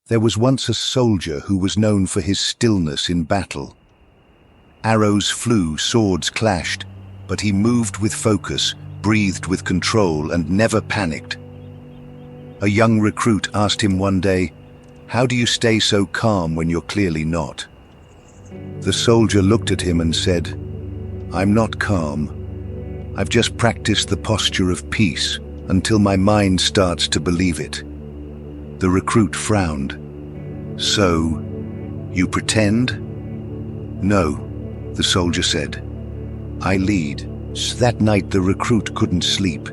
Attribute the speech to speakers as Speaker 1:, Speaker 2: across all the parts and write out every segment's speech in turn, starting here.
Speaker 1: There was once a soldier who was known for his stillness in battle. Arrows flew, swords clashed, but he moved with focus, breathed with control, and never panicked. A young recruit asked him one day, "How do you stay so calm when you're clearly not?" The soldier looked at him and said, "I'm not calm. I've just practiced the posture of peace until my mind starts to believe it." The recruit frowned. "So, you pretend?" "No," the soldier said. "I lead." That night the recruit couldn't sleep.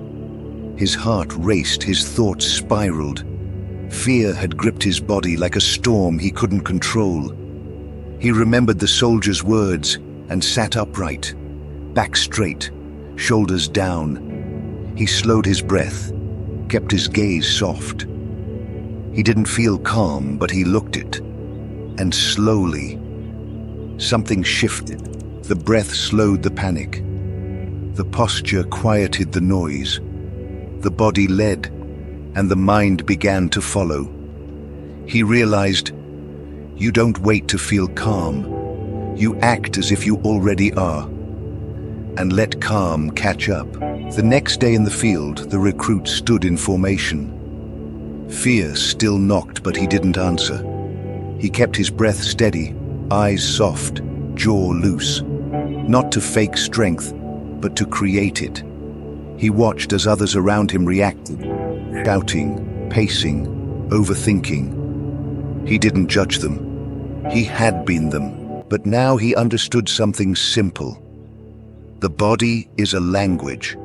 Speaker 1: His heart raced, his thoughts spiraled. Fear had gripped his body like a storm he couldn't control. He remembered the soldier's words and sat upright, back straight, shoulders down. He slowed his breath, kept his gaze soft. He didn't feel calm, but he looked it. And slowly, something shifted. The breath slowed the panic. The posture quieted the noise. The body led, and the mind began to follow. He realized, you don't wait to feel calm. You act as if you already are. And let calm catch up. The next day in the field, the recruit stood in formation. Fear still knocked, but he didn't answer. He kept his breath steady, eyes soft, jaw loose. Not to fake strength, but to create it. He watched as others around him reacted, shouting, pacing, overthinking. He didn't judge them. He had been them, but now he understood something simple. The body is a language,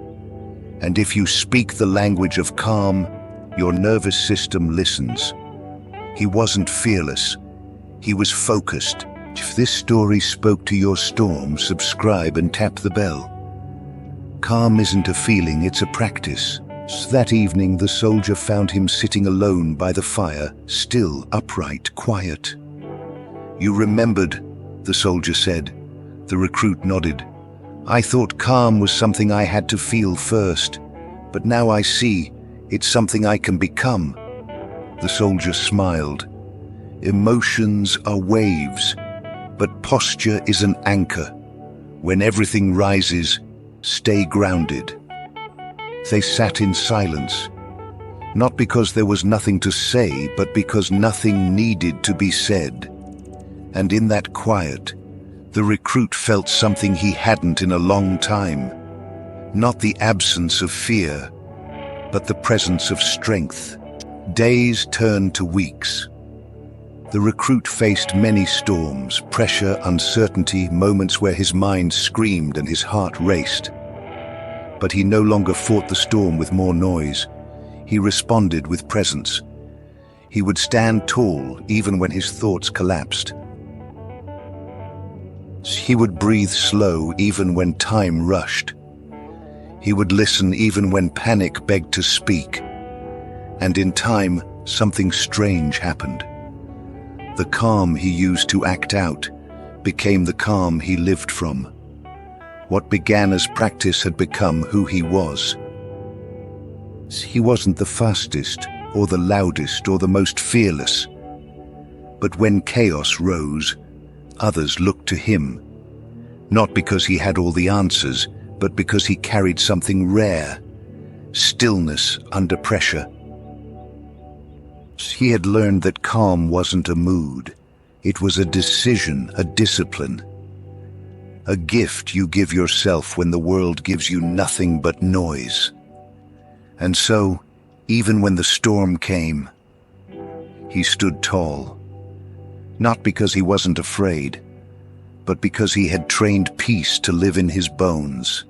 Speaker 1: and if you speak the language of calm, your nervous system listens. He wasn't fearless. He was focused. If this story spoke to your storm, subscribe and tap the bell. Calm isn't a feeling, it's a practice. That evening, the soldier found him sitting alone by the fire, still, upright, quiet. "You remembered," the soldier said. The recruit nodded. "I thought calm was something I had to feel first, but now I see it's something I can become." The soldier smiled. "Emotions are waves, but posture is an anchor. When everything rises, stay grounded." They sat in silence, not because there was nothing to say, but because nothing needed to be said. And in that quiet, the recruit felt something he hadn't in a long time. Not the absence of fear, but the presence of strength. Days turned to weeks. The recruit faced many storms, pressure, uncertainty, moments where his mind screamed and his heart raced. But he no longer fought the storm with more noise. He responded with presence. He would stand tall even when his thoughts collapsed. He would breathe slow even when time rushed. He would listen even when panic begged to speak. And in time, something strange happened. The calm he used to act out became the calm he lived from. What began as practice had become who he was. He wasn't the fastest, or the loudest, or the most fearless. But when chaos rose, others looked to him. Not because he had all the answers, but because he carried something rare: stillness under pressure. He had learned that calm wasn't a mood. It was a decision, a discipline. A gift you give yourself when the world gives you nothing but noise. And so, even when the storm came, he stood tall. Not because he wasn't afraid, but because he had trained peace to live in his bones.